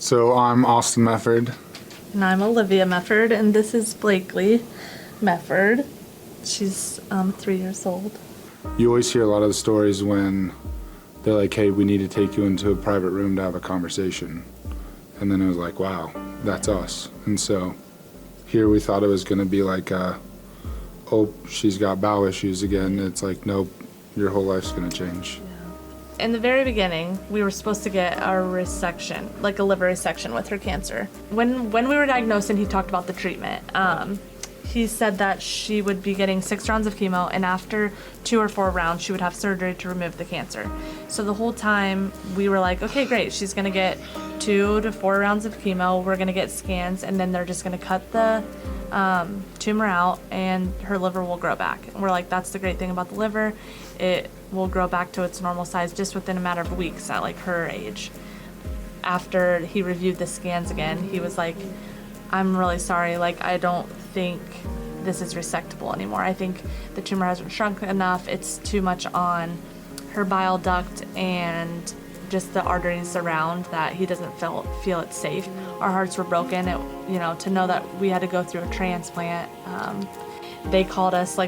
So I'm Austin Mefford. And I'm Olivia Mefford, and this is Blakely Mefford. She's 3 years old. You always hear a lot of the stories when they're like, hey, we need to take you into a private room to have a conversation. And then it was like, wow, that's us. And so here we thought it was going to be like, oh, she's got bowel issues again. It's like, nope, your whole life's going to change. In the very beginning, we were supposed to get our resection, like a liver resection with her cancer. When we were diagnosed and he talked about the treatment, he said that she would be getting 6 rounds of chemo, and after 2 or 4 rounds, she would have surgery to remove the cancer. So the whole time we were like, okay, great, she's gonna get 2 to 4 rounds of chemo, we're gonna get scans, and then they're just gonna cut the tumor out and her liver will grow back. And we're like, that's the great thing about the liver. It will grow back to its normal size just within a matter of weeks at like her age. After he reviewed the scans again, he was like, I'm really sorry, like I don't think this is resectable anymore. I think the tumor hasn't shrunk enough. It's too much on her bile duct and just the arteries around that he doesn't feel it's safe. Our hearts were broken. To know that we had to go through a transplant. They called us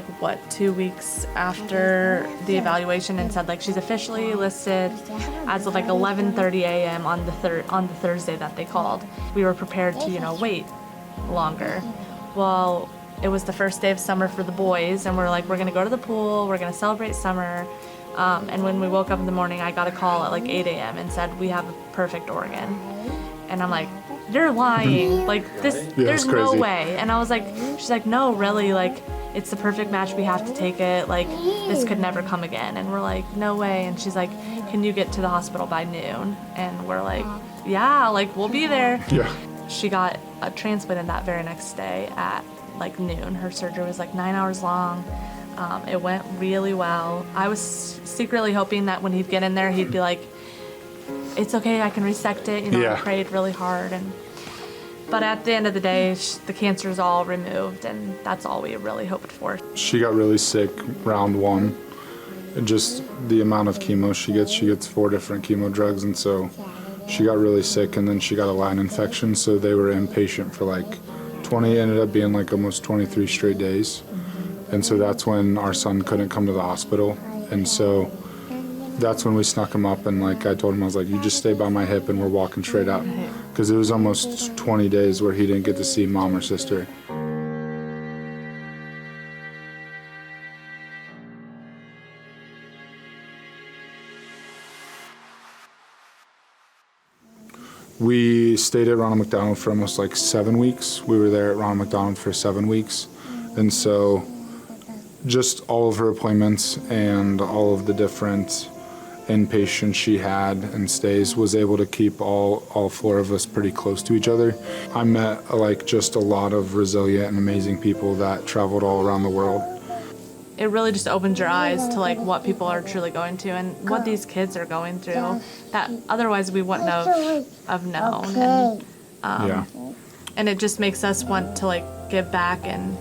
2 weeks after the evaluation and said she's officially listed as of 11:30 a.m. on the Thursday that they called. We were prepared to wait longer. Well, it was the first day of summer for the boys, and we're gonna go to the pool, we're gonna celebrate summer. And when we woke up in the morning, I got a call at 8 a.m. and said, we have a perfect organ. And I'm like, you're lying. There's no way. And I was like, she's like, no, really, it's the perfect match. We have to take it. This could never come again. And we're like, no way. And she's like, can you get to the hospital by noon? And we're like, yeah, we'll be there. Yeah. She got transplanted that very next day at noon. Her surgery was 9 hours long. It went really well. I was secretly hoping that when he'd get in there, he'd be like, it's okay, I can resect it. Yeah. I prayed really hard. But at the end of the day, the cancer's all removed, and that's all we really hoped for. She got really sick round 1. And just the amount of chemo she gets 4 different chemo drugs, and so she got really sick, and then she got a line infection, so they were inpatient for 20, ended up being almost 23 straight days. And so that's when our son couldn't come to the hospital. And so that's when we snuck him up, and I told him, I was like, you just stay by my hip and we're walking straight out. Because it was almost 20 days where he didn't get to see mom or sister. We stayed at Ronald McDonald for almost 7 weeks. We were there at Ronald McDonald for 7 weeks. And so just all of her appointments and all of the different inpatients she had and stays was able to keep all 4 of us pretty close to each other. I met just a lot of resilient and amazing people that traveled all around the world. It really just opens your eyes to what people are truly going to and what these kids are going through that otherwise we wouldn't have known. And it just makes us want to give back. And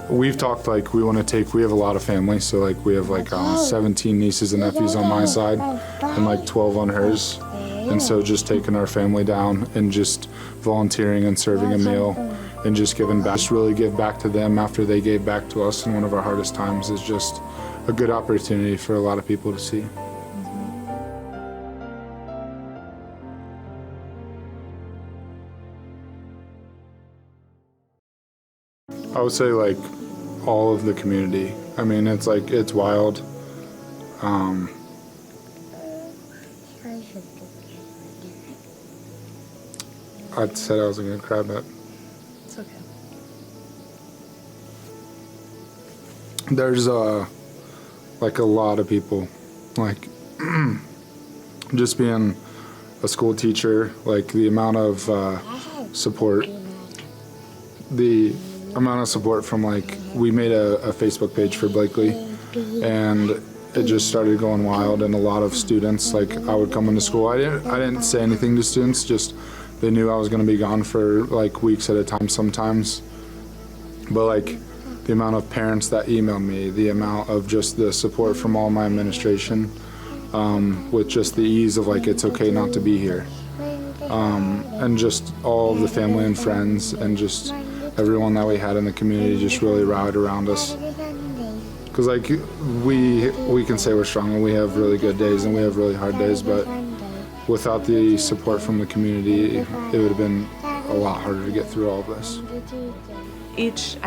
we've talked we want to we have a lot of family, so we have 17 nieces and nephews on my side and 12 on hers. And so just taking our family down and just volunteering and serving a meal and just giving back, just really give back to them after they gave back to us in one of our hardest times is just a good opportunity for a lot of people to see. I would say all of the community. I mean, it's it's wild. I said I wasn't gonna cry, but it's okay. There's a lot of people, just being a school teacher, the amount of support, from we made a Facebook page for Blakely, and it just started going wild, and a lot of students, I would come into school, I didn't say anything to students, just they knew I was going to be gone for weeks at a time sometimes, but the amount of parents that emailed me, the amount of just the support from all my administration, with just the ease of it's okay not to be here. and just all of the family and friends and just everyone that we had in the community just really rallied around us. Because like we can say we're strong and we have really good days and we have really hard days, but without the support from the community, it would have been a lot harder to get through all of this. Each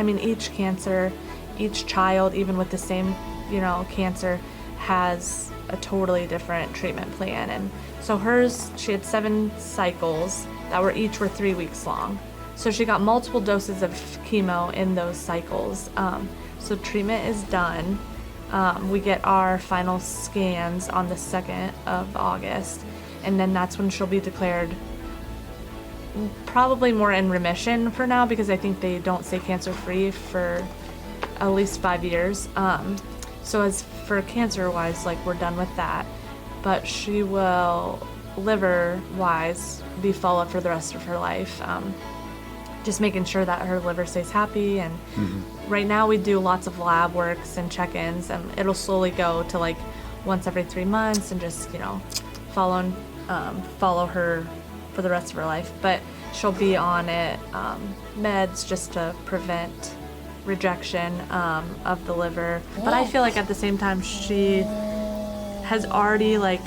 cancer, each child, even with the same, cancer, has a totally different treatment plan. And so hers, she had 7 cycles that were 3 weeks long. So she got multiple doses of chemo in those cycles. So treatment is done. We get our final scans on the 2nd of August, and then that's when she'll be declared probably more in remission for now, because I think they don't stay cancer-free for at least 5 years. So as for cancer-wise, like, we're done with that. But she will, liver-wise, be followed for the rest of her life. Just making sure that her liver stays happy. And right now we do lots of lab works and check-ins, and it'll slowly go to like once every 3 months, and just, follow her for the rest of her life. But she'll be on meds just to prevent rejection of the liver. But I feel like at the same time she has already like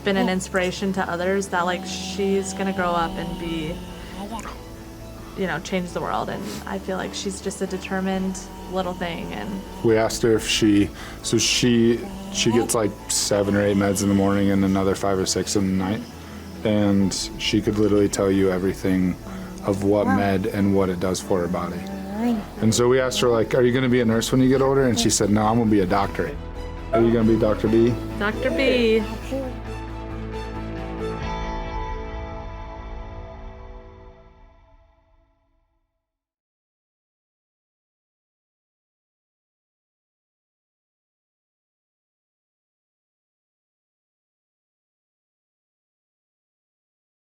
been an inspiration to others, that like she's gonna grow up and be, change the world. And I feel like she's just a determined little thing. And we asked her if she gets like 7 or 8 meds in the morning and another 5 or 6 in the night, and she could literally tell you everything of what med and what it does for her body. And so we asked her, like, are you going to be a nurse when you get older? And she said, no, I'm going to be a doctor. Are you going to be Dr. B? Dr. B.